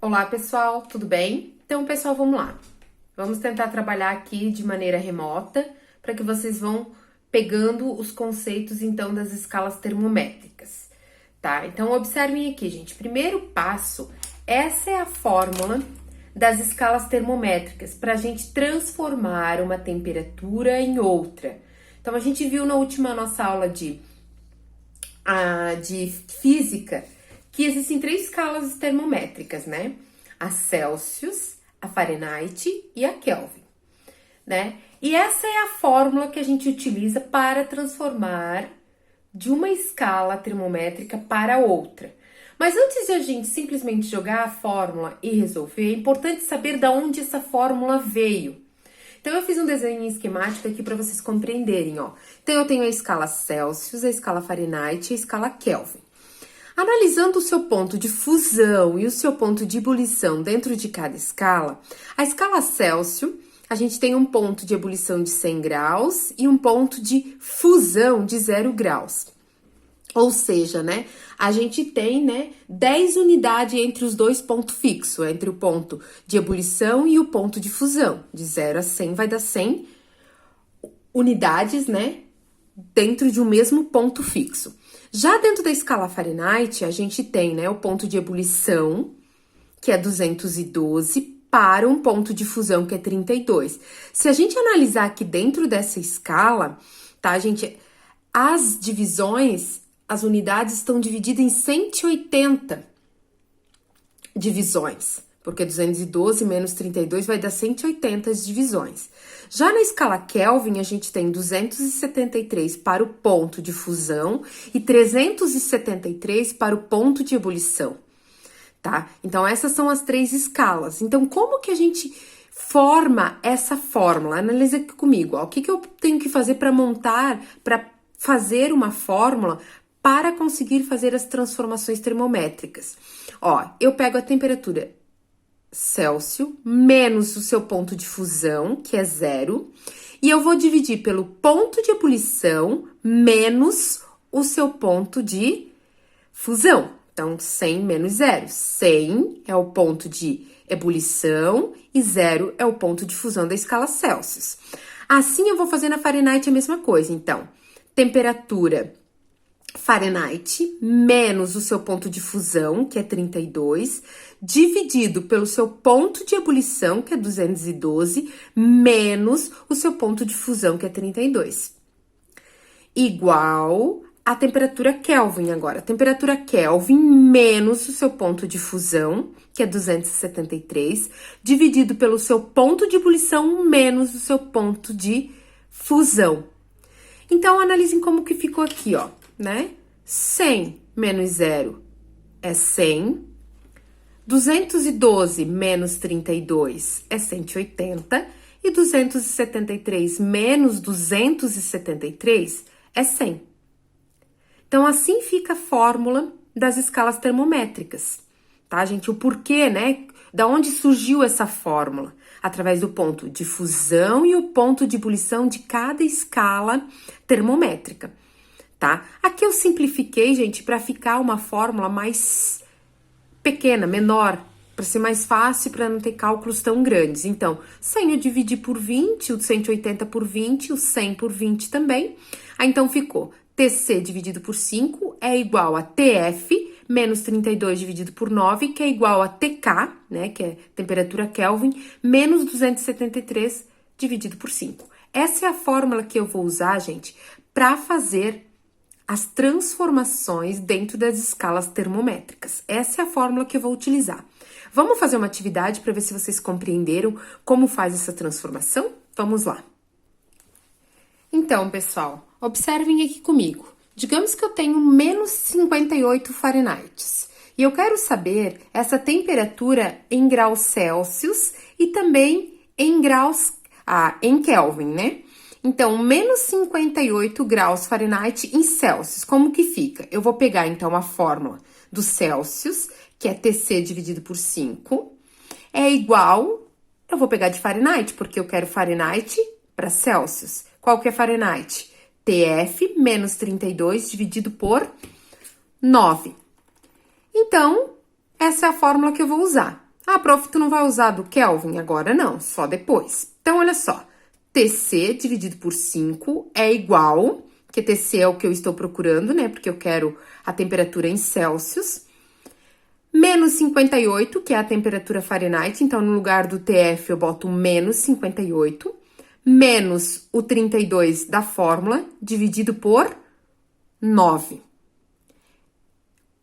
Olá, pessoal, tudo bem? Então, pessoal, vamos lá. Vamos tentar trabalhar aqui de maneira remota para que vocês vão pegando os conceitos, então, das escalas termométricas, tá? Então, observem aqui, gente. Primeiro passo, essa é a fórmula das escalas termométricas para a gente transformar uma temperatura em outra. Então, a gente viu na última nossa aula de física que existem três escalas termométricas, né? A Celsius, a Fahrenheit e a Kelvin, né? E essa é a fórmula que a gente utiliza para transformar de uma escala termométrica para outra. Mas antes de a gente simplesmente jogar a fórmula e resolver, é importante saber de onde essa fórmula veio. Então, eu fiz um desenho esquemático aqui para vocês compreenderem, ó. Então, eu tenho a escala Celsius, a escala Fahrenheit e a escala Kelvin. Analisando o seu ponto de fusão e o seu ponto de ebulição dentro de cada escala, a escala Celsius, a gente tem um ponto de ebulição de 100 graus e um ponto de fusão de 0 graus. Ou seja, né, a gente tem, né, 10 unidades entre os dois pontos fixos, entre o ponto de ebulição e o ponto de fusão. De 0 a 100 vai dar 100 unidades, né, dentro de um mesmo ponto fixo. Já dentro da escala Fahrenheit, a gente tem, né, o ponto de ebulição, que é 212, para um ponto de fusão, que é 32. Se a gente analisar aqui dentro dessa escala, tá, gente, as divisões, as unidades estão divididas em 180 divisões, porque 212 menos 32 vai dar 180 divisões. Já na escala Kelvin, a gente tem 273 para o ponto de fusão e 373 para o ponto de ebulição, tá? Então, essas são as três escalas. Então, como que a gente forma essa fórmula? Analisa aqui comigo, ó. O que eu tenho que fazer para montar, para fazer uma fórmula para conseguir fazer as transformações termométricas? Ó, eu pego a temperatura Celsius menos o seu ponto de fusão, que é 0, e eu vou dividir pelo ponto de ebulição menos o seu ponto de fusão. Então, 100 menos 0. 100 é o ponto de ebulição e 0 é o ponto de fusão da escala Celsius. Assim, eu vou fazer na Fahrenheit a mesma coisa. Então, temperatura Fahrenheit menos o seu ponto de fusão, que é 32, dividido pelo seu ponto de ebulição, que é 212, menos o seu ponto de fusão, que é 32. Igual a temperatura Kelvin agora. Temperatura Kelvin menos o seu ponto de fusão, que é 273, dividido pelo seu ponto de ebulição menos o seu ponto de fusão. Então, analisem como que ficou aqui, ó, né? 100 menos 0 é 100. 212 menos 32 é 180. E 273 menos 273 é 100. Então, assim fica a fórmula das escalas termométricas, tá, gente? O porquê, né? Da onde surgiu essa fórmula? Através do ponto de fusão e o ponto de ebulição de cada escala termométrica, tá? Aqui eu simplifiquei, gente, para ficar uma fórmula mais pequena, menor, para ser mais fácil, para não ter cálculos tão grandes. Então, 100 eu dividi por 20, o 180 por 20, o 100 por 20 também. Aí, então, ficou TC dividido por 5 é igual a TF menos 32 dividido por 9, que é igual a TK, né, que é temperatura Kelvin, menos 273 dividido por 5. Essa é a fórmula que eu vou usar, gente, para fazer as transformações dentro das escalas termométricas. Essa é a fórmula que eu vou utilizar. Vamos fazer uma atividade para ver se vocês compreenderam como faz essa transformação? Vamos lá. Então, pessoal, observem aqui comigo. Digamos que eu tenho menos 58 Fahrenheit e eu quero saber essa temperatura em graus Celsius e também em graus, em Kelvin, né? Então, menos 58 graus Fahrenheit em Celsius, como que fica? Eu vou pegar, então, a fórmula do Celsius, que é TC dividido por 5, é igual, eu vou pegar de Fahrenheit, porque eu quero Fahrenheit para Celsius. Qual que é Fahrenheit? TF menos 32 dividido por 9. Então, essa é a fórmula que eu vou usar. Ah, prof, tu não vai usar do Kelvin? Agora não, só depois. Então, olha só. TC dividido por 5 é igual, que TC é o que eu estou procurando, né? Porque eu quero a temperatura em Celsius. Menos 58, que é a temperatura Fahrenheit. Então, no lugar do TF, eu boto menos 58. Menos o 32 da fórmula, dividido por 9.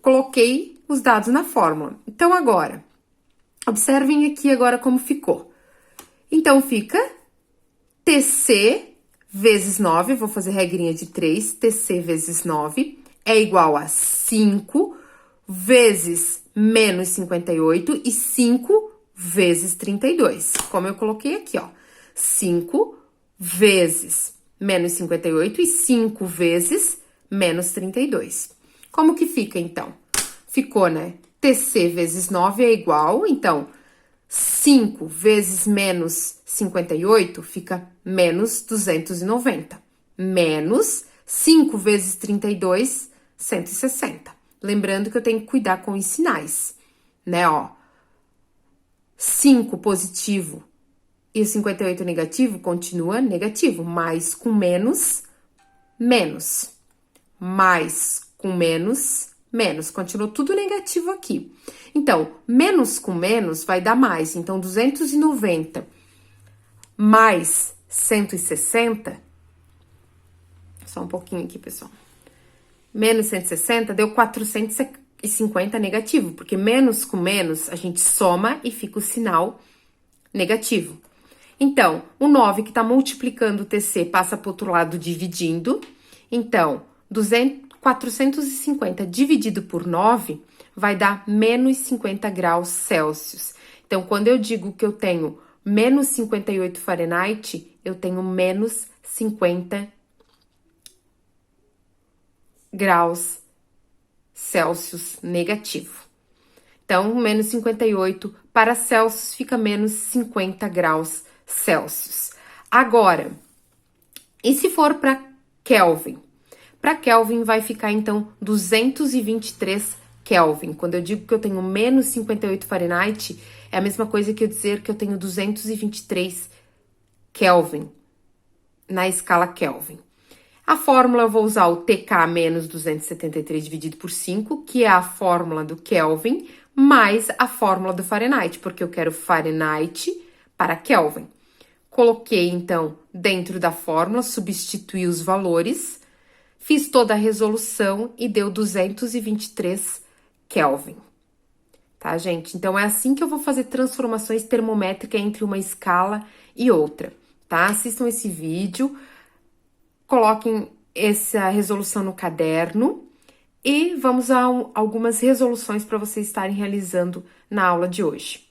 Coloquei os dados na fórmula. Então, agora, observem aqui agora como ficou. Então, fica TC vezes 9, vou fazer regrinha de 3, TC vezes 9 é igual a 5 vezes menos 58 e 5 vezes 32. Como eu coloquei aqui, ó. 5 vezes menos 58 e 5 vezes menos 32. Como que fica, então? Ficou, né? TC vezes 9 é igual, então, 5 vezes menos 58 fica menos 290. Menos 5 vezes 32, 160. Lembrando que eu tenho que cuidar com os sinais, né, ó. 5 positivo e o 58 negativo continua negativo, mais com menos, menos. Mais com menos, menos. Continua tudo negativo aqui. Então, menos com menos vai dar mais. Então, 290 mais 160. Só um pouquinho aqui, pessoal. Menos 160 deu 450 negativo, porque menos com menos a gente soma e fica o sinal negativo. Então, o 9 que está multiplicando o TC passa para o outro lado dividindo. Então, 450 dividido por 9 vai dar menos 50 graus Celsius. Então, quando eu digo que eu tenho menos 58 Fahrenheit, eu tenho menos 50 graus Celsius negativo. Então, menos 58 para Celsius fica menos 50 graus Celsius. Agora, e se for para Kelvin? Para Kelvin vai ficar, então, 223 Kelvin. Quando eu digo que eu tenho menos 58 Fahrenheit, é a mesma coisa que eu dizer que eu tenho 223 Kelvin na escala Kelvin. A fórmula eu vou usar o TK menos 273 dividido por 5, que é a fórmula do Kelvin, mais a fórmula do Fahrenheit, porque eu quero Fahrenheit para Kelvin. Coloquei, então, dentro da fórmula, substituí os valores, fiz toda a resolução e deu 223 Kelvin. Tá, gente? Então, é assim que eu vou fazer transformações termométricas entre uma escala e outra, tá? Assistam esse vídeo, coloquem essa resolução no caderno e vamos a algumas resoluções para vocês estarem realizando na aula de hoje.